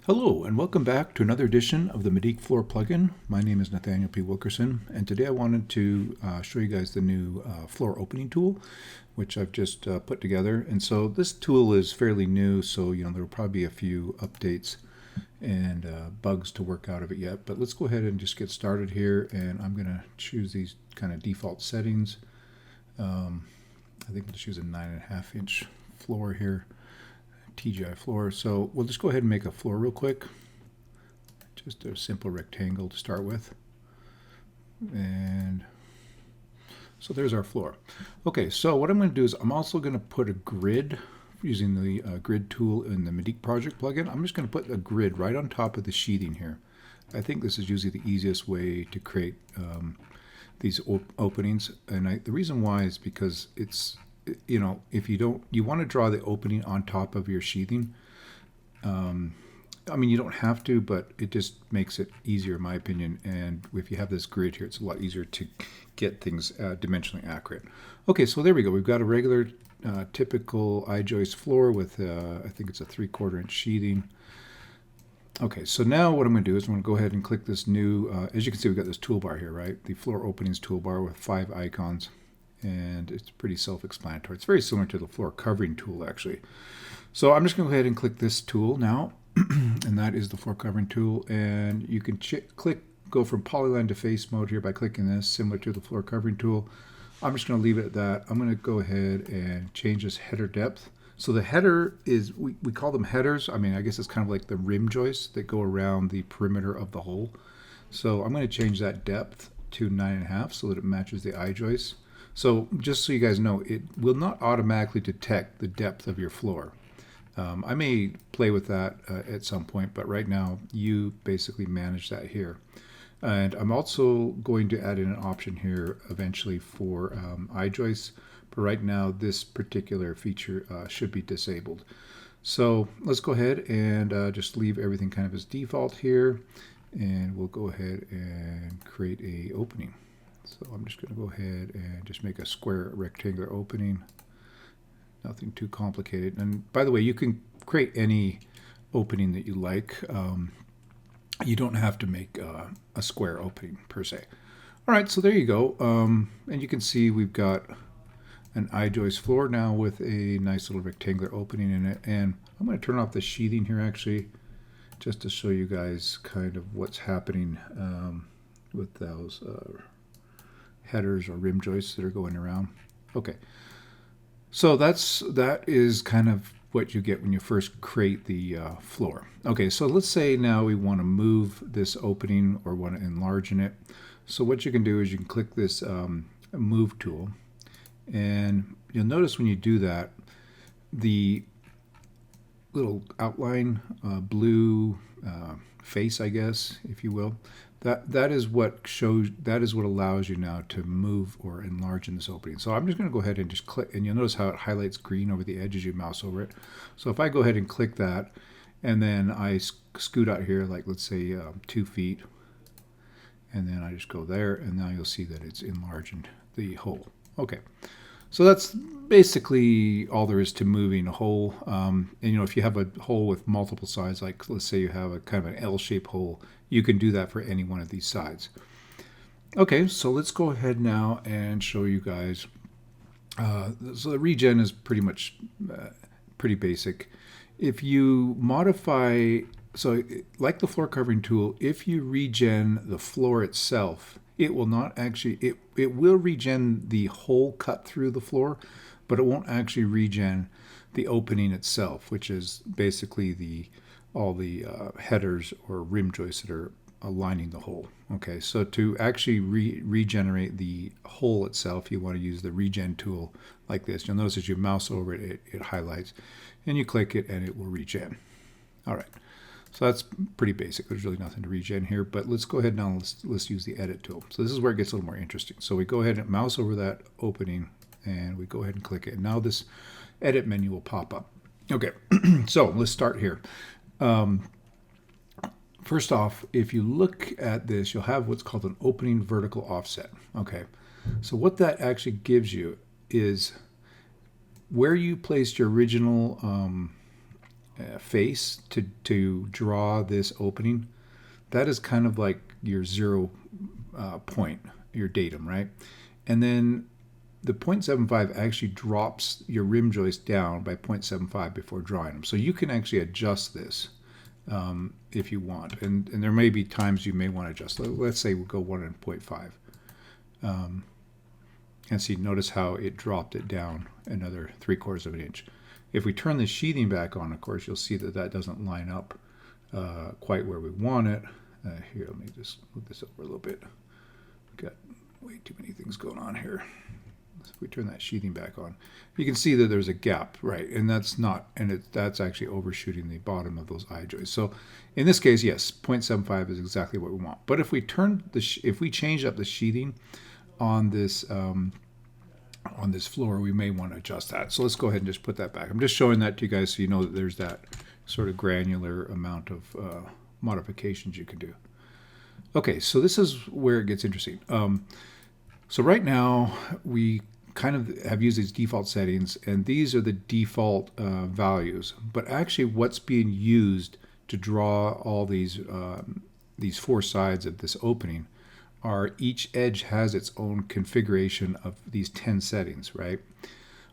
Hello and welcome back to another edition of the Medeek Floor plugin. My name is Nathaniel P. Wilkerson, and today I wanted to show you guys the new floor opening tool, which I've just put together. And so this tool is fairly new, so there will probably be a few updates and bugs to work out of it yet. But let's go ahead and just get started here, and I'm going to choose these kind of default settings. I think I'll just use a 9.5-inch floor here. TGI floor. So we'll just go ahead and make a floor real quick. Just a simple rectangle to start with. And so there's our floor. Okay, so what I'm going to do is I'm also going to put a grid using the grid tool in the Medeek project plugin. I'm just going to put a grid right on top of the sheathing here. I think this is usually the easiest way to create these openings. And the reason why is because it's if you want to draw the opening on top of your sheathing. I mean, you don't have to, but it just makes it easier in my opinion. And if you have this grid here, it's a lot easier to get things dimensionally accurate. Okay, so there we go. We've got a regular typical I-joist floor with, I think it's a 3/4 inch sheathing. Okay, so now what I'm going to do is I'm going to go ahead and click this new, as you can see, we've got this toolbar here, right? The floor openings toolbar with 5 icons. And it's pretty self-explanatory. It's very similar to the floor covering tool, actually. So I'm just going to go ahead and click this tool now, and that is the floor covering tool. And you can go from polyline to face mode here by clicking this, similar to the floor covering tool. I'm just going to leave it at that. I'm going to go ahead and change this header depth. So the header is, we call them headers. I mean, I guess it's kind of like the rim joists that go around the perimeter of the hole. So I'm going to change that depth to 9.5 so that it matches the I-joist. So just so you guys know, it will not automatically detect the depth of your floor. I may play with that at some point, but right now you basically manage that here. And I'm also going to add in an option here eventually for I-joists, but right now this particular feature should be disabled. So let's go ahead and just leave everything kind of as default here, and we'll go ahead and create a opening. So I'm just going to go ahead and just make a square rectangular opening. Nothing too complicated. And by the way, you can create any opening that you like. You don't have to make a square opening per se. All right, so there you go. And you can see we've got an I-joist floor now with a nice little rectangular opening in it. And I'm going to turn off the sheathing here actually, just to show you guys kind of what's happening with those headers or rim joists that are going around. Okay, so that is kind of what you get when you first create the floor. Okay, so let's say now we want to move this opening or want to enlarge it. So what you can do is you can click this move tool, and you'll notice when you do that, the little outline blue face, I guess, if you will, that is what allows you now to move or enlarge in this opening. So I'm just going to go ahead and just click, and you'll notice how it highlights green over the edge as you mouse over it. So if I go ahead and click that, and then I scoot out here, like let's say 2 feet, and then I just go there, and now you'll see that it's enlarging the hole. Okay. So that's basically all there is to moving a hole. And if you have a hole with multiple sides, like let's say you have a kind of an L-shaped hole, you can do that for any one of these sides. Okay, so let's go ahead now and show you guys. So the regen is pretty much pretty basic. If you modify, so like the floor covering tool, if you regen the floor itself, it will not actually, it will regen the hole cut through the floor, but it won't actually regen the opening itself, which is basically all the headers or rim joists that are aligning the hole. Okay, so to actually regenerate the hole itself, you want to use the regen tool like this. You'll notice as you mouse over it, it highlights, and you click it and it will regen. All right. So that's pretty basic. There's really nothing to regen here, but let's go ahead now. Let's use the edit tool. So this is where it gets a little more interesting. So we go ahead and mouse over that opening, and we go ahead and click it. And now this edit menu will pop up. Okay, so let's start here. First off, if you look at this, you'll have what's called an opening vertical offset. Okay, so what that actually gives you is where you placed your original face to draw this opening, that is kind of like your 0 point, your datum, right? And then the 0.75 actually drops your rim joist down by 0.75 before drawing them. So you can actually adjust this if you want. And there may be times you may want to adjust. Let's say we'll go 1.5. And see, notice how it dropped it down another 3/4 of an inch. If we turn the sheathing back on, of course, you'll see that that doesn't line up quite where we want it. Here, let me just move this over a little bit. Got way too many things going on here. So if we turn that sheathing back on, you can see that there's a gap, right? And that's not, and that's actually overshooting the bottom of those eye joists. So in this case, yes, 0.75 is exactly what we want. But if we turn if we change up the sheathing on this floor, we may want to adjust that. So let's go ahead and just put that back. I'm just showing that to you guys so you know that there's that sort of granular amount of modifications you can do. Okay, so this is where it gets interesting. So right now we kind of have used these default settings, and these are the default values. But actually, what's being used to draw all these 4 sides of this opening are each edge has its own configuration of these 10 settings, right?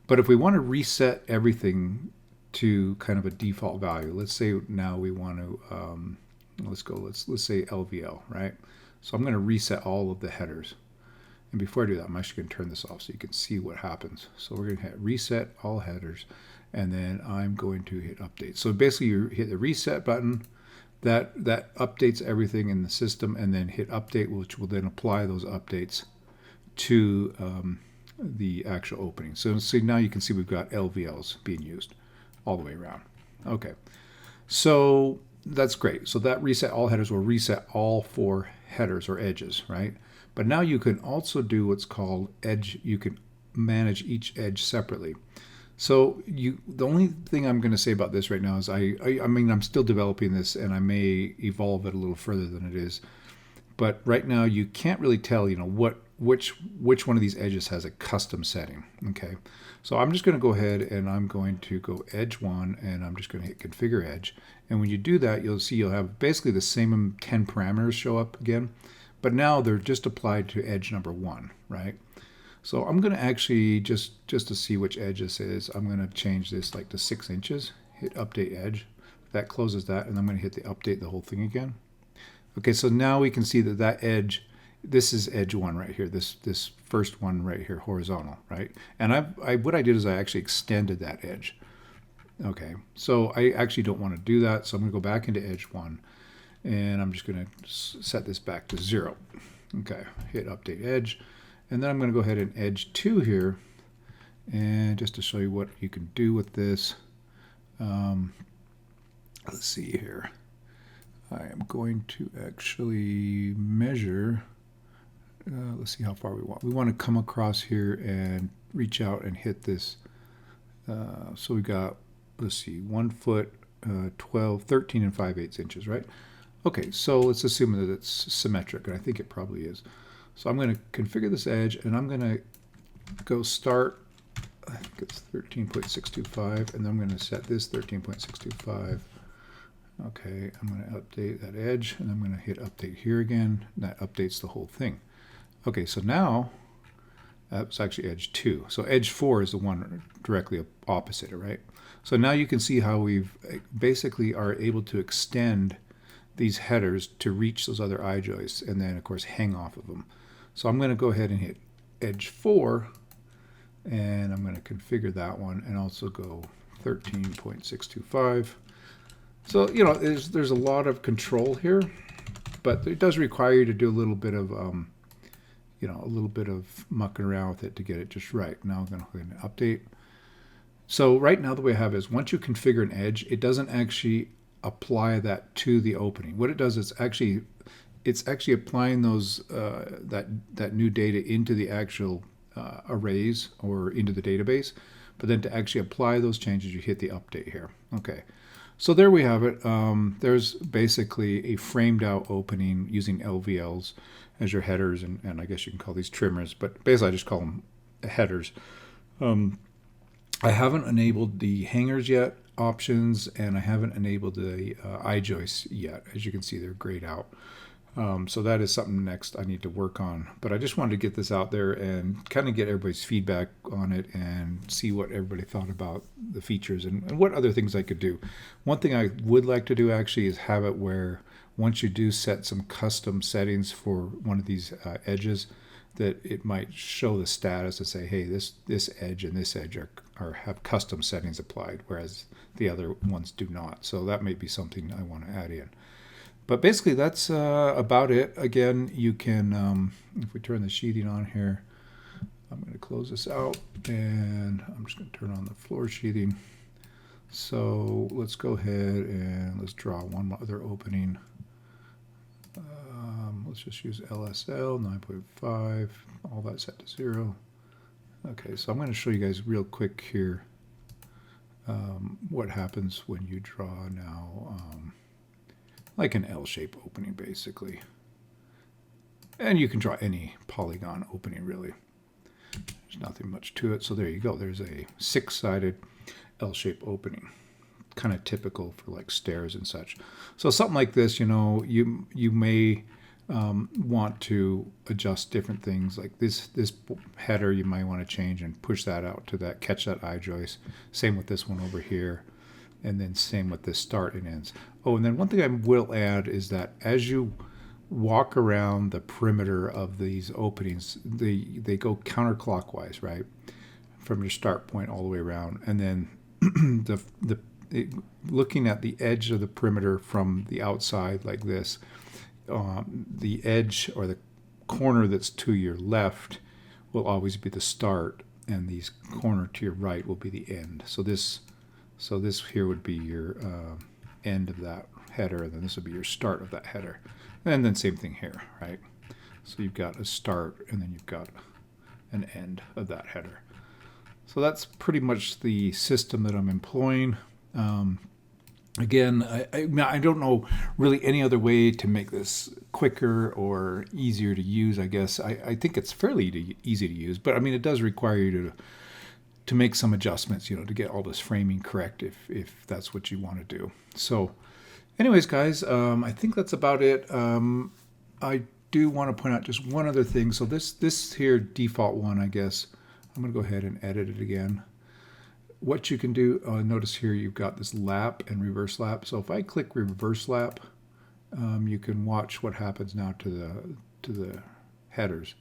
But if we want to reset everything to kind of a default value, let's say now we want to let's say LVL, right? So I'm going to reset all of the headers. And before I do that, I'm actually going to turn this off so you can see what happens. So we're going to hit reset all headers, and then I'm going to hit update. So basically you hit the reset button, that updates everything in the system, and then hit update, which will then apply those updates to the actual opening. So see, now you can see we've got LVLs being used all the way around. Okay, so that's great. So that reset all headers will reset all 4 headers or edges, right? But now you can also do what's called edge. You can manage each edge separately. So the only thing I'm going to say about this right now is I mean, I'm still developing this, and I may evolve it a little further than it is. But right now you can't really tell, which one of these edges has a custom setting. Okay, so I'm just going to go ahead and I'm going to go edge 1, and I'm just going to hit configure edge. And when you do that, you'll see you'll have basically the same 10 parameters show up again, but now they're just applied to edge number 1, right? So I'm going to actually, just to see which edge this is, I'm going to change this like to 6 inches, hit update edge. That closes that, and I'm going to hit the update the whole thing again. Okay, so now we can see that edge, this is edge 1 right here, this first one right here, horizontal, right? And what I did is I actually extended that edge. Okay, so I actually don't want to do that, so I'm going to go back into edge 1, and I'm just going to set this back to 0. Okay, hit update edge, and then I'm going to go ahead and edge 2 here, and just to show you what you can do with this, let's see here. I am going to actually measure, let's see how far we want. We want to come across here and reach out and hit this. So we got, let's see, 1 foot, 13 and 5/8 inches, right? Okay, so let's assume that it's symmetric, and I think it probably is. So I'm going to configure this edge, and I'm going to go start, I think it's 13.625, and then I'm going to set this 13.625. Okay, I'm going to update that edge, and I'm going to hit update here again. That updates the whole thing. Okay, so now that's actually edge 2. So edge 4 is the one directly opposite it, right? So now you can see how we've basically are able to extend these headers to reach those other eye joists, and then of course hang off of them. So I'm going to go ahead and hit edge 4, and I'm going to configure that one, and also go 13.625. So, there's a lot of control here, but it does require you to do a little bit of, mucking around with it to get it just right. Now I'm going to go ahead and update. So right now the way I have it is once you configure an edge, it doesn't actually apply that to the opening. What it does is it's actually applying those that new data into the actual arrays or into the database. But then to actually apply those changes, you hit the update here. Okay. So there we have it. There's basically a framed out opening using LVLs as your headers, and I guess you can call these trimmers, but basically I just call them headers. I haven't enabled the hangers yet. options, and I haven't enabled the I-joists yet. As you can see, they're grayed out. So that is something next I need to work on. But I just wanted to get this out there and kind of get everybody's feedback on it and see what everybody thought about the features and what other things I could do. One thing I would like to do actually is have it where once you do set some custom settings for one of these edges, that it might show the status and say, hey, this edge and this edge are have custom settings applied, whereas the other ones do not. So that may be something I want to add in. But basically, that's about it. Again, you can, if we turn the sheathing on here, I'm going to close this out, and I'm just going to turn on the floor sheathing. So let's go ahead and let's draw one other opening. Let's just use LSL 9.5, all that set to 0. Okay, so I'm going to show you guys real quick here what happens when you draw now. Like an L-shape opening, basically. And you can draw any polygon opening, really. There's nothing much to it. So there you go. There's a 6-sided L-shape opening. Kind of typical for like stairs and such. So something like this, you know, you may want to adjust different things. Like this header, you might want to change and push that out to that, catch that I-joist. Same with this one over here. And then same with the start and ends. Oh, and then one thing I will add is that as you walk around the perimeter of these openings, they go counterclockwise, right? From your start point all the way around. And then looking at the edge of the perimeter from the outside like this, the edge or the corner that's to your left will always be the start, and the corner to your right will be the end. So this here would be your end of that header, and then this would be your start of that header. And then same thing here, right? So you've got a start, and then you've got an end of that header. So that's pretty much the system that I'm employing. Again, I don't know really any other way to make this quicker or easier to use, I guess. I think it's fairly easy to use, but I mean, it does require you to make some adjustments, you know, to get all this framing correct if that's what you want to do. So anyways, guys, I think that's about it. I do want to point out just one other thing. So this here default one, I guess, I'm going to go ahead and edit it again. What you can do, notice here you've got this lap and reverse lap. So if I click reverse lap, you can watch what happens now to the headers.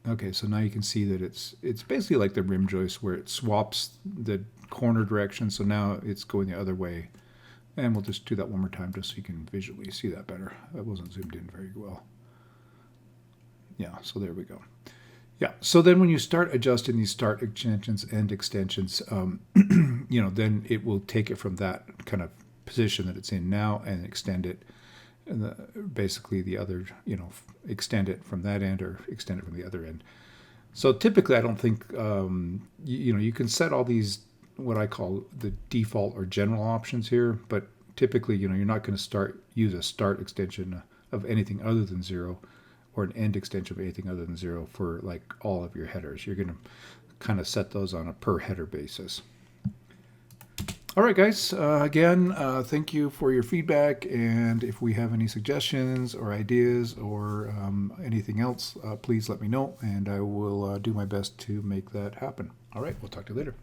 Okay, so now you can see that it's basically like the rim joist where it swaps the corner direction. So now it's going the other way. And we'll just do that one more time just so you can visually see that better. That wasn't zoomed in very well. Yeah, so there we go. Yeah, so then when you start adjusting these start extensions and extensions, you know, then it will take it from that kind of position that it's in now and extend it, and basically the other, you know, extend it from that end or extend it from the other end. So typically, I don't think, you know, you can set all these, what I call the default or general options here, but typically, you know, you're not going to use a start extension of anything other than 0. Or an end extension of anything other than 0 for like all of your headers. You're going to kind of set those on a per header basis. All right, guys. Again, thank you for your feedback. And if we have any suggestions or ideas or anything else, please let me know. And I will do my best to make that happen. All right. We'll talk to you later.